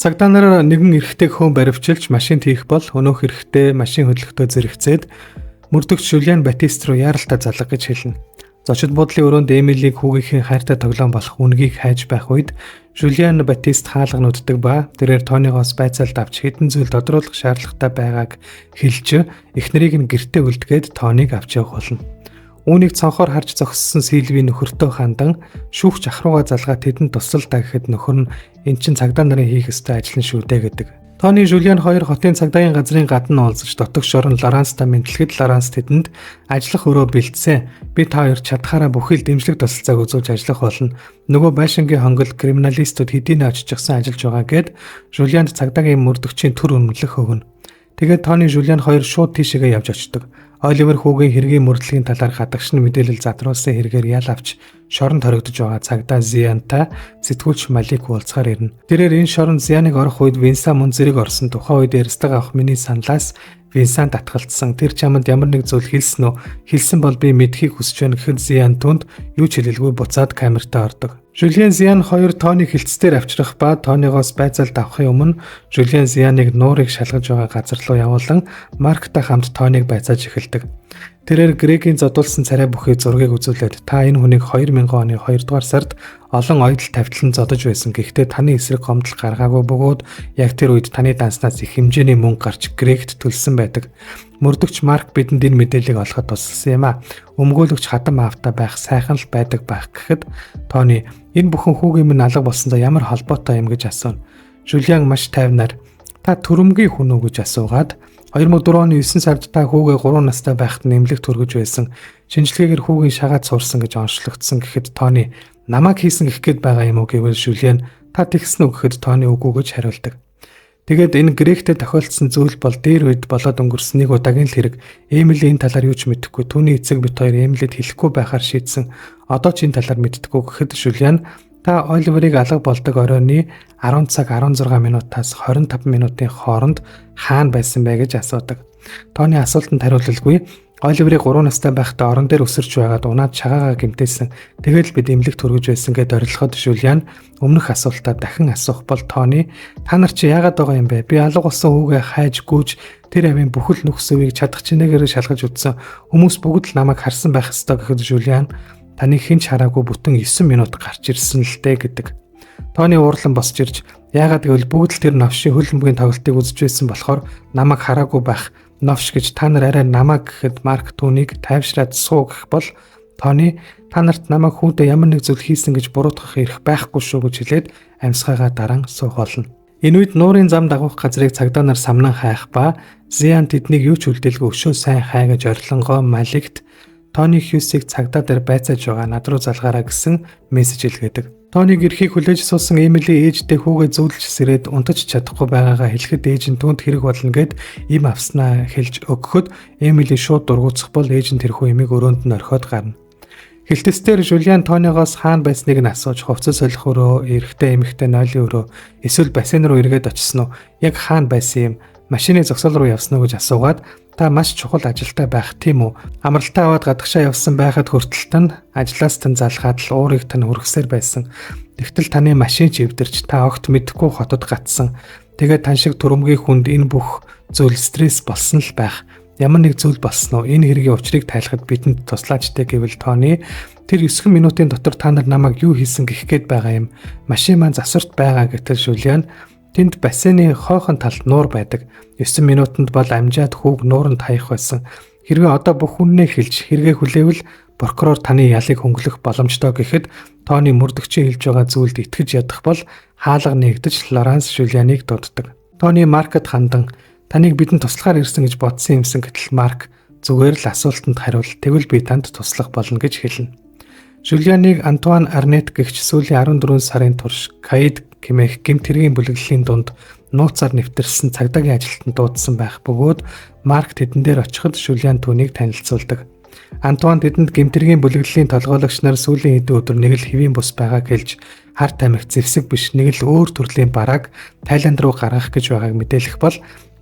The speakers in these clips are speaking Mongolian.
Цагдаа нар нэгэн эрэгтэй хүн баривчилж машинд хийх бол өнөөх эрэгтэй машин хөдлөختөө зэрэгцээд мөрдөгч Жулиан Батист руу яаралтай залга гэж хэлнэ. Зочид буудлын өрөөнд Эмилийг хүүгийнхээ хайртай тоглоом болох үнгийг хайж байх үед Жулиан Батист хаалга нүддэг ба тэрээр Тонигоос байцаалд авч хэдэн зүйл тодруулах шаардлагатай байгааг хэлж эхнэрийг нь гэртээ үлдгээд Тонийг авч явах болно. Үүнийг цонхоор харж зогссон Сильвийн нөхөртөө хандан шүүгч ах руугаа залгаад тэдэнд тусалдаа гэхэд нөхөр нь эн чин цагдаа нарын хийх ёстой ажил нь шүү дээ гэдэг. Тони Жулиан хоёр хотын цагдаагийн газрын гадна уулзаж дотогш орон Лоренцтай мэдлэгэд Лоренц тэдэнд ажиллах өрөө бэлдсэн. Би та хоёр чадхаараа бүхэл дэмжлэг тусалцааг үзүүлж ажиллах болно. Нөгөө байшингийн хонгол криминалистууд хэдийнэ очижсан ажиллаж байгаа гэд Жулианд цагдаагийн мөрдөгчийн төр үнэмлэх өгнө. Тэгээд Тони Жулиан хоёр шууд тийшээгээ явж очдог. Оливер хүүгийн хэргийн мөрдлөгийн талаар гадагш нь мэдээлэл задруулсан хэрэгээр ял авч шоронд хоригдож байгаа цагдаа Зиантай сэтгүүлч Малик уулзахаар ирнэ. Тэрээр энэ шоронд Зианыг орох үед Винсан мөн зэрэг орсон. Тухайн үед ярстаг авах миний саналаас Винсан татгалцсан. Тэр чамд ямар нэг зүйл хэлсэн үү? Хэлсэн бол би мэдхийг хүсэж байна гэхэд Зиан түнд юу ч хэлэлгүй буцаад камертаа ордог. Жулиан Зиан хоёр Тони хилцээр авчрах ба Тонигоос байцаалд авахын өмнө Жулиан Зианыг нуурыг шалгаж байгаа газар руу явуулан Марктай хамт Тонийг байцааж эхэлдэг. Тэрээр Грегийн зодуулсан царай бүхий зургийг үзүүлээд та энэ хүнийг 2000 оны 2 дугаар сард олон ойдол тавьтлан зодож байсан. Гэхдээ таны эсрэг гомдол гаргаагүй бөгөөд яг тэр үед таны данснаас их хэмжээний мөнгө гарч Грегт төлсөн байдаг. Мөрдөгч Марк бидэнд энэ мэдээллийг олоход тусалсан юм а. Өмгөөлөгч хатан маавтай байх сайхан л байдаг байх гэхэд Тони энэ бүхэн хүүгийн минь алга болсондоо ямар холбоотой юм гэж асуув. Жулиан маш тайвнаар та төрөмгийн хүн үү гэж асуугаад 2004 оны 9 сард та хүүгээ 3 настай байхад нэмлэг төргөж байсан. Шинжилгээгээр хүүгийн шагаад сурсан гэж онцлогдсон гэхэд Тони намайг хийсэн гэх гээд байгаа юм уу гэвэл Жулиан та тэгсэн үү гэхэд Тони үгүй гэж хариулдаг. Тэгээд энэ Грегтэй тохиолдсон зүйл бол дээр үед болоод өнгөрсөн нэг удаагийн л хэрэг. Эмили энэ талаар юу ч мэдэхгүй. Түүний эцэг бит хоёр Эмилид хэлэхгүй байхаар шийдсэн. Одоо ч энэ талаар мэддэггүй гэхэд Жулиан та Оливерыг алга болдог оройны 10 цаг 16 минутаас 25 минутын хооронд хаана байсан бэ гэж асуудаг. Тони асуултанд хариулалгүй. Оливерыг 3 настай байхдаа орон дээр өсөрч байгаад унаад шагаагаа гэмтээсэн. Тэгээд бид эмнэлэг төргөж байсан гэд орилоход Жулиан өмнөх асуултаа дахин асуух бол Тони та нар чи яагаад байгаа юм бэ? Би алга болсон хүүгээ хайж гүйж тэр авийн бүхэл нөхцөвийг чадах чинээгээр шалгаж үтсэн. Хүмүүс бүгд л намайг харсан байх ёстой гэхэд Жулиан таны хинч хараагүй бүтэн 9 минут гарч ирсэн л дээ гэдэг. Тони уурлан босч ирж яагаад гэвэл бүгд л тэр новшийн хөлбөмбөгийн тоглолтыг үзэж байсан болохоор намайг хараагүй байх. Новш гэж та нар арай намайг гэхэд Марк түүнийг тайвшраад суу гэх бол Тони та нарт намайг хүүдэ ямар нэг зүйл хийсэн гэж буруутгах эрх байхгүй шүү гэж хэлээд амьсгаагаа даран суух болно. Энэ үед нуурын зам дагуулах газрыг цагдаа нар самнан хайх ба Зиан тэднийг юу ч үлдээлгүй өшөө сайн хай гэж орилонгоо Маликт Тони Хьюсийг цагдаа дээр байцааж байгаа над руу залгаараа гэсэн мессеж илгээдэг. Тониг эрхийг хүлээж суусан Эмили ээжтэй хүүгээ зөвлөж сэрээд унтаж чадахгүй байгаагаа хэлэхэд ээж нь түүнд хэрэг болно гэд им авснаа хэлж өгөхөд Эмили шууд дургуутсах бол ээж нь тэрхүү эмийг өрөөнд нь орхиод гарна. Хилтэстээр Жулиан Тонигоос хаана байсныг нь асууж хувцас солих өрөө, эрэгтэй эмэгтэй нойлын өрөө, эсвэл бассейн руу эргээд очсон уу? Яг хаана байсан юм? Машины зогсоол руу явсан уу гэж асуугаад та маш чухал ажилтай байх тийм үү? Амралтаа аваад гадагшаа явсан байхад хүртэл тань ажлаас тань залгаад л уурыг тань хүргэсээр байсан. Тэгтэл таны машин чивдэрч та огт мэдэхгүй хотод гатсан. Тэгээд тань шиг төрөмгийн хүнд энэ бүх зүйл стресс болсон л байх. Ямар нэг зүйл болсон уу? Энэ хэргийн учрыг тайлахад бидэнд туслаачтай гэвэл Тони тэр 9 минутын дотор та нар намайг юу хийсэн гэх гээд байгаа юм. Машин маань засварт байгаа гэтэл Жулиан тэнд бассейны хойхон талд нуур байдаг. 9 минутанд бол амжаад хүүг нууранд хаях байсан. Хэрвээ одоо бүх үннээ хэлж хэрэгээ хүлээвэл прокурор таны ялыг хөнгөлөх боломжтой гэхэд Тони мөрдөгчийн хэлж байгаа зүйлд итгэж ядах бол хаалга нэгдэж Лоренц Жулианыг дууддаг. Тони Маркет хандан таныг бидэнд туслахаар ирсэн гэж бодсон юмсан гэтэл Марк зүгээр л асуултанд хариул тэгвэл би танд туслах болно гэж хэлнэ. Жулианыг Антуан Арнет гэгч сүүлийн 14 сарын турш Каид хэмээх гэмт хэргийн бүлэглэлийн дунд нууцаар нэвтэрсэн цагдаагийн ажилтнанд дуудсан байх бөгөөд Марк тэдэн дээр очиход Жулиан түүнийг танилцуулдаг. Антуан тэдэнд гэмт хэргийн бүлэглэлийн толгойлогч нар сүүлийн хэдэн өдөр нэг л хэвийн бус байгааг хэлж харт амигт зэвсэг биш нэг л өөр төрлийн барааг Тайланд руу гаргах гэж байгааг мэдээлэх бол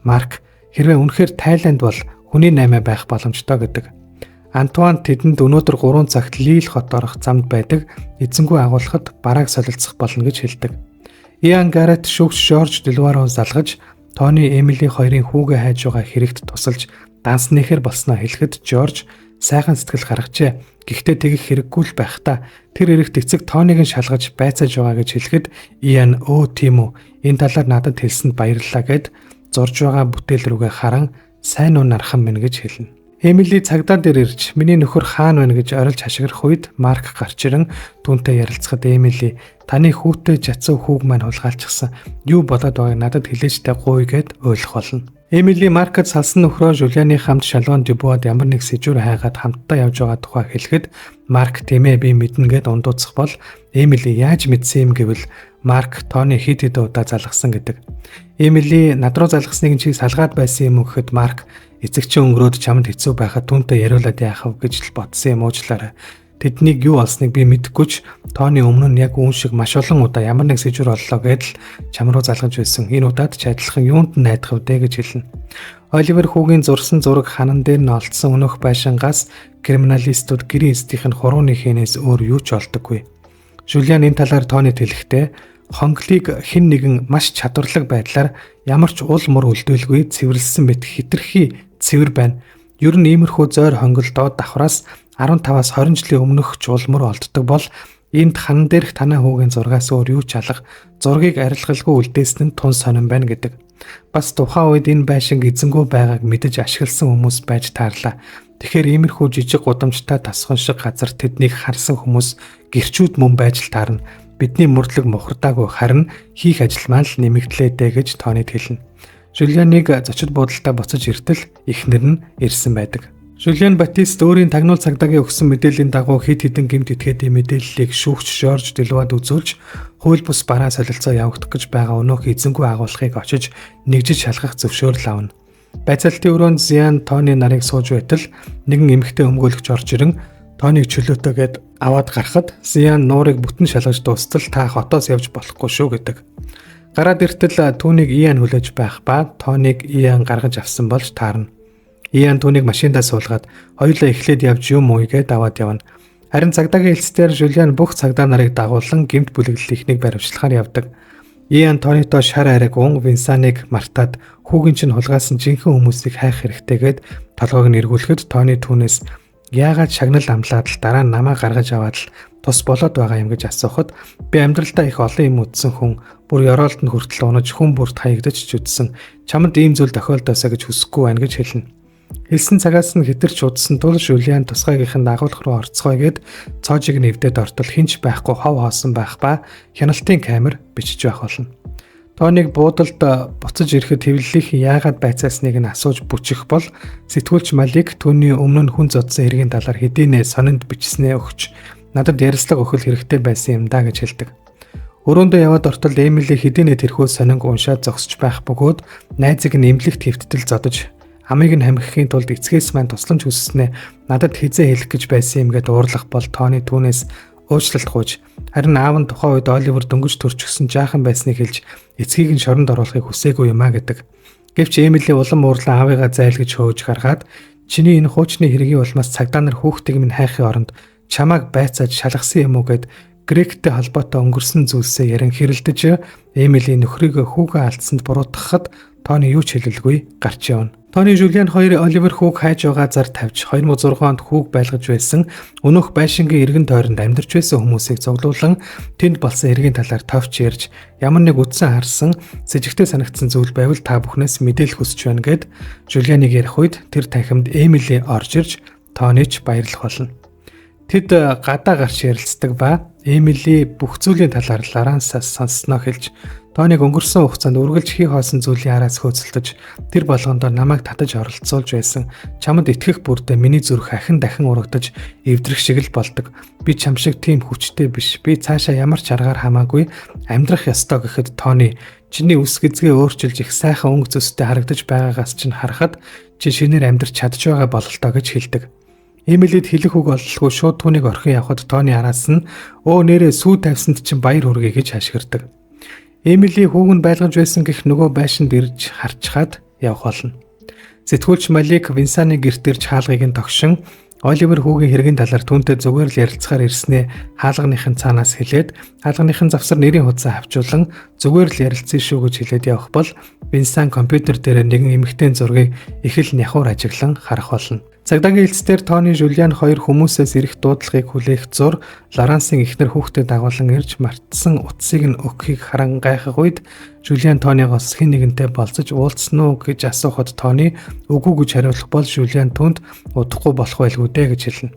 Марк хэрвээ үнэхээр Тайланд бол хүний наймаа байх боломжтой гэдэг. Антуан тэдэнд өнөөдөр 3 цагт Лил хот орох замд байдаг эзэнгүй агуулгад барааг солилцох болно гэж хэлдэг. Иан Гаррет шүүгч Жорж Делвароо залгаж Тони Эмили хоёрын хүүгээ хайж байгаа хэрэгт тусалж данс нэхэр болсноо хэлэхэд Жорж сайхан сэтгэл гаргажээ. Гэхдээ тэгэх хэрэггүй л байхдаа тэр эрэгт эцэг Тониг нь шалгаж байцааж байгаа гэж хэлэхэд Иан "Өө тийм үү. Энэ талаар надад хэлсэнд баярлалаа" гэд зурж байгаа бүтээл рүүгээ харан "Сайн уу нархан минь" гэж хэлнэ. Эмили цагдаа дээр ирж "Миний нөхөр хаана байна" гэж орилж хашгирах үед Марк гарч ирэн түүнтэй ярилцахад Эмили "Таны хүүтэй жацсан хүүг маань хулгайлчихсан. Юу болоод байгааг надад хэлээчтэй гуй" гэд ойлгох болно. Эмили Маркад салсан нөхрөө Жулианы хамт шалгуун дебуад ямар нэг сэжүүр хайгаад хамтдаа явж байгаа тухай хэлэхэд Марк "Тэмээ би мэднэ" гэд ундууцах бол Эмили яаж мэдсэн юм гэвэл Марк Тони хэд хэдэн удаа залгасан гэдэг. Эмили "Над руу залгасныг чи салгаад байсан юм уу" гэхэд Марк "Эцэг чинь өнгөрөөд чамд хэцүү байхад түүнтэй яриулаад яах вэ гэж л бодсон юм уучлаарай. Тэднийг юу олсныг би мэдэхгүй ч Тони өмнө нь яг үүн шиг маш олон удаа ямар нэг сэжүр оллоо гэдэл чам руу залгаж байсан. Энэ удаад ч адилхан юунд нь найдах вэ гэж хэлнэ. Оливер хүүгийн зурсан зураг ханан дээр нь олдсон өнөөх байшингаас криминалистууд гэрийн эцдийнх нь хурууны хийнээс өөр юу ч олдоггүй. Жулиан энэ талаар Тонид хэлэхдээ хонглыг хэн нэгэн маш чадварлаг байдлаар ямар ч уул мур үлдээлгүй цэвэрлсэн мэт хитрхи цэвэр байна. Ер нь иймэрхүү зойр хонгол доод давхраас 15-аас 20 жилийн өмнөх ч уул мур олддог бол энд ханан дээрх танаа хүүгийн зургаас өөр юу ч алга зургийг арилгалгүй үлдээсэн нь тун сонирн байна гэдэг. Бас тухайн үед энэ байшинг эзэнгүй байгааг мэдэж ашигласан хүмүүс байж таарлаа. Тэгэхээр иймэрхүү жижиг гудамжтай тасган шиг газар тэднийг харсан хүмүүс гэрчүүд мөн байж л таарна. Бидний мөрдлөг мухардаагүй харин хийх ажил маань л нэмэгдлээ дээ гэж Тонид хэлнэ. Жулианыг зочид буудалтай буцаж иртэл эхнэр нь ирсэн байдаг. Жулиан Батист өөрийн тагнуул цагдаагийн өгсөн мэдээллийн дагуу хэд хэдэн гэмт этгээдийн мэдээллийг шүүгч Жорж Делвад үзүүлж хууль бус бараа солилцоо явагдах гэж байгаа өнөөх эзэнгүй агуулгыг очиж нэгжиж шалгах зөвшөөрөл авна. Байцаалтын өрөөнд Зиан Тони нарыг сууж байтал нэгэн эмэгтэй өмгөөлөгч орж ирэн Тониг чөлөөтэйгээд аваад гарахад Зиан нуурыг бүтэн шалгаж дуустал "Та хотоос явж болохгүй шүү" гэдэг. Гараад иртэл түүнийг Иан хүлээж байх ба Тониг Иан гаргаж авсан болж таарна. Иан түүнийг машиндаа суулгаад "Хоёулаа эхлээд явж юм уу" гэд аваад явна. Харин цагдаагийн хэлцээр Жулиан бүх цагдаа нарыг дагуулan гэмт бүлэглэл ихнийг баримтжлахаар явдаг. Иан Тонито шар ариг ун Винсаныг мартаад хүүгийн чинь хулгайсан жинхэнэ хүмүүсийг хайх хэрэгтэйгээд толгойг нь эргүүлэхэд Тони түүнээс "Яагаад шагнал амлаад л дараа нь намаа гаргаж аваад л тус болоод байгаа юм" гэж асуухад "Би амьдралдаа их олон юм үдсэн хүн, бүр ёроолд нь хүртэл унаж хүн бүрт хаягдаж ч үдсэн. Чамд ийм зүйл тохиолдосоо гэж хүсэхгүй байна" гэж хэлнэ. Хэлсэн цагаас нь хэтэрч удсан тул Жулиан тусгайгийнхэн дагуулх руу орцгоё гэд цоожиг нэвдээд ортол хинч байхгүй хов хоосон байх ба хяналтын камер бичиж байх болно. Тониг буудалд буцаж ирэхэд хэвлэлийнхэн яагаад байцаасныг нь асууж бүчих бол сэтгүүлч Малик түүний өмнө нь хүн зодсон эргийн талаар хэдийнэ сонинд бичснээ өгч надад ярилцлага өгөх хэрэгтэй байсан юм да гэж хэлдэг. Өрөөндөө яваад ортол Эмили хэдийнэ тэрхүү сонинг уншаад зогсож байх бөгөөд найзыг нь эмнэлэгт хэвттэл зодож амийг нь хамхихын тулд эцгээс маань тусламж хүсснээ надад хизээ хэлэх гэж байсан юм гэд уурлах бол Тони түүнээс уучлалт гуйж харин аав нь тухайн үед Оливер дөнгөж төрчихсөн жаахан байсныг хэлж эцгийг нь шоронд оруулахыг хүсээгүй юм а гэдэг. Гэвч Эмили улам уурлан аавыгаа зайлгаж хөөж гаргаад "Чиний энэ хуучны хэргийн улмаас цагдаа нар хүүхдийг минь хайхын оронд чамааг байцааж шалгасан юм уу" гэд Гректэй холбоотой өнгөрсөн зүйлсээ ярин хэрэлдэж Эмили нөхрийгөө хүүгээ алдсанд буруутгахад Тони юу ч хэлэлгүй гарч явна. Тони Жулиан хоёр Оливер хүүг хайж байгаа зар тавьж 2006 онд хүүг байлгаж байсан өнөөх байшингийн эргэн тойронд амьдарч байсан хүмүүсийг цуглуулan тэнд болсон эргийн талаар товч ярьж ямар нэг үдсэн харсан сэжигтэй санагдсан зүйл байвал та бүхнээс мэдээлэл хүсэж байна гэд Жулианыг ярих үед тэр танхимд Эмили орж ирж Тонич баярлах болно. Тэд гадаа гарч ярилцдаг ба Эмили бүх зүйлийн талаар Ларансаас сонссноо хэлж Тониг өнгөрсөн хугацаанд үргэлж хий хоосон зүйлийн араас хөөцөлдөж тэр болгондоо намайг татаж оролцуулж байсан. Чамд итгэх бүрдээ миний зүрх ахин дахин урагдаж эвдрэх шиг л болдог. Би чам шиг тийм хүчтэй биш. Би цаашаа ямар ч аргаар хамаагүй амьдрах ёстой гэхэд Тони чиний үс гизгээ өөрчилж их сайхан өнгө зөстэй харагдаж байгаагаас чинь харахад чи шинээр амьдрч чадж байгаа бололтой гэж хэлдэг. Эмилид хэлэх үг ололгүй шууд түүнийг орхин явхад Тони араас нь "Өө нэрээ сүү тавьсанд чинь баяр хүргэе" гэж хашгирдаг. Эмили хүүг нь байлгаж байсан гэх нөгөө байшинд ирж харчхаад явах болно. Сэтгүүлч Малик Винсаны гэрт ирж хаалгыг нь тогшин Оливер хүүгийн хэргийн талаар түүнтэй зүгээр л ярилцахаар ирснээ хаалганыхын цаанаас хэлээд хаалганыхын завсар нэрийн хуудасаа авчуулан зүгээр л ярилцсан шүү гэж хэлээд явах бол Винсан компьютер дээр нэгэн эмэгтэй зургийг их л няхуур ажиглан харах болно. Цагдаагийн хэлцээр Тони Жулиан хоёр хүмүүсээс ирэх дуудлагыг хүлээх зур Лорансын эхнэр хүүхдэд дагуулan ирж мартсан утсыг нь өгөхийг харан гайхах үед Жулиан Тониогоос хэн нэгэнтэй болцож уулзсан уу гэж асуухад Тони үгүй гэж хариулах бол Жулиан түнд удахгүй болох байлгүй дээ гэж хэлнэ.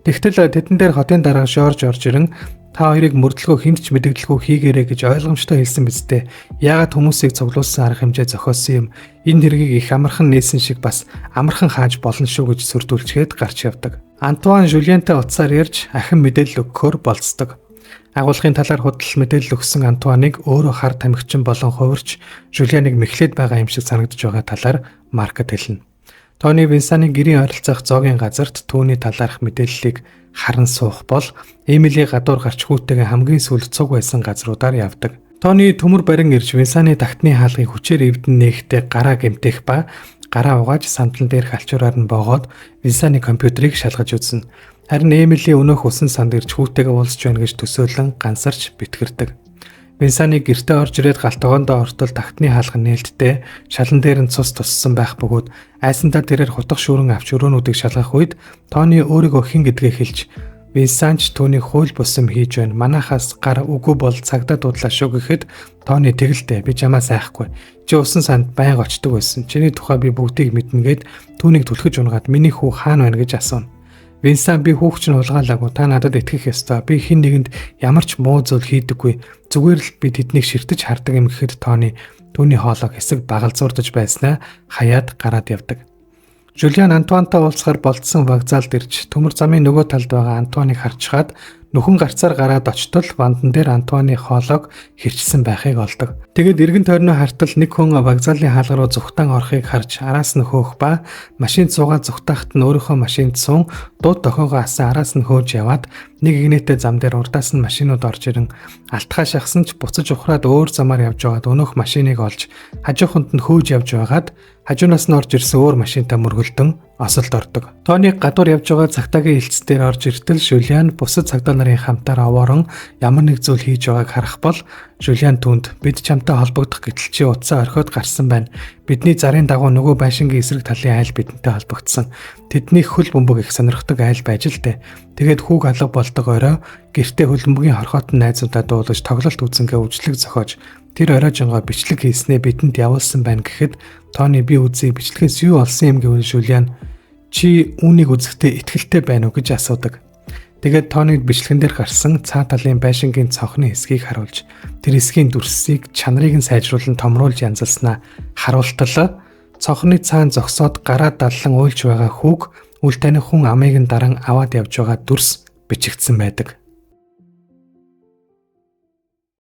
Тэгтэл тэдэн дээр хотын дараа шоорж орж ирэн та хоёрыг мөрдлөгөө хинт ч мэдэгдэлгүй хийгээрэй гэж ойлгомжтой хэлсэн биз дээ. Яагаад хүмүүсийг цуглуулсан арга хэмжээ зохиосон юм? Энэ хэргийг их амархан нээсэн шиг бас амархан хааж болно шүү гэж сүрдүүлчихэд гарч явдаг. Антуан Жулиантай утсаар ярьж ахин мэдээлэл өгөхөөр болцдог. Агуулгын талаар худал мэдээлэл өгсөн Антуаныг өөрөө хар тамхичин болон хувирч Жулианыг мэхлээд байгаа юм шиг санагдаж байгаа талаар Маркет хэлнэ. Тони Винсаны гэрийн ойролцоох зоогийн газарт түүний талаарх мэдээллийг харан суух бол Эмили гадуур гарч хүүтэйгээ хамгийн сүүлд цуг байсан газруудаар явдаг. Тони төмөр барин ирж Винсаны тагтны хаалгыг хүчээр эвдэн нээхдээ гараа гэмтэх ба гараа угааж сандлан дээрх алчуураар нь боогоод Винсаны компьютерийг шалгаж үзнэ. Харин Эмили өнөөх усан санд ирж хүүтэйгээ уулзч байна гэж төсөөлөн гансарч битгэрдэг. Винсаны гэртээ орж ирээд галтгоондоо ортол тагтны хаалга нээлттэй шалан дээр нь цус туссан байх бөгөөд айсандаа тэрээр хутга шүүрэн авч өрөөнүүдийг шалгах үед Тони өөрийгөө хэн гэдгээ хэлж Винсанч түүнийг хууль бусам хийж байна. Манайхаас гар үгүй бол цагдаа дуудлаа шүү гэхэд Тони тэгэлдэ би чамаа сайхгүй. Чи усан санд байнга очдог байсан. Чиний тухай би бүгдийг мэднэгээд түүнийг түлхэж унгаад миний хүү хаана байна гэж асууна. Винсан би хүүхч нь хулгаалаагүй. Та надад итгэх ёстой. Би хэн нэгэнд ямар ч муу зүйл хийдэггүй. Зүгээр л би тэднийг ширтэж хардаг юм гэхэд Тони түүний хоолойг хэсэг багалзуурдаж байснаа хаяад гараад явдаг. Жулиан Антуантай уулзахаар болцсон вокзалд ирж төмөр замын нөгөө талд байгаа Антуаныг харчгаад нөхөн гарцаар гараад очтол вандан дээр Антуаны хоолойг хэрчсэн байхыг олдог. Тэгэд эргэн тойрны хартал нэг хүн вокзалын хаалга руу зүхтан орохыг харж араас нь хөөх ба машинд суугаад зүхтаахт нь өөрийнхөө машинд суун дууд дохоогоо асан араас нь хөөж яваад нэг игнэтэй зам дээр урдаас нь машинууд орж ирэн алтхаа шахсан ч буцаж ухраад өөр замаар явж байгаад өнөөх машиныг олж хажууханд нь хөөж явж байгаад хажуунаас нь орж ирсэн өөр машинтай мөргөлдөн осолд ордог. Тони гадуур явж байгаа цагдаагийн хэлц дээр орж иртэл Жулиан бусад цагдаа нарын хамтаар оворон ямар нэг зүйл хийж байгааг харах бол Жулиан түнд бид чамтай холбогдох гэтэл чи утсаа орхиод гарсан байна. Бидний зарын дагуу нөгөө байшингийн эсрэг талын айл бидэнтэй холбогдсон. Тэдний хөл бөмбөг их сонирхдаг айл байж л дээ. Тэгээд хүүг алга болдог орой гэртээ хөлбөмбөгийн хорхоотон найзуудаа дуулаж тоглолт үзэнгээ үжлэг зохиож тэр оройжонгоо бичлэг хийснээ бидэнд явуулсан байна гэхэд Тони би үзье бичлэгээс юу олсон юм гэвэл Жулиан чи үүнийг үзэхдээ итгэлтэй байна уу гэж асуудаг. Тэгээд Тонид бичлэгэн дээр гарсан цаа талын байшингийн цонхны хэсгийг харуулж тэр хэсгийн дүрсийг чанарыг нь сайжруулан томруулж янзалснаа харуултал цонхны цаан зогсоод гараа даллан уйлж байгаа хүүг үл таних хүн амыг нь даран аваад явж байгаа дүрс бичигдсэн байдаг.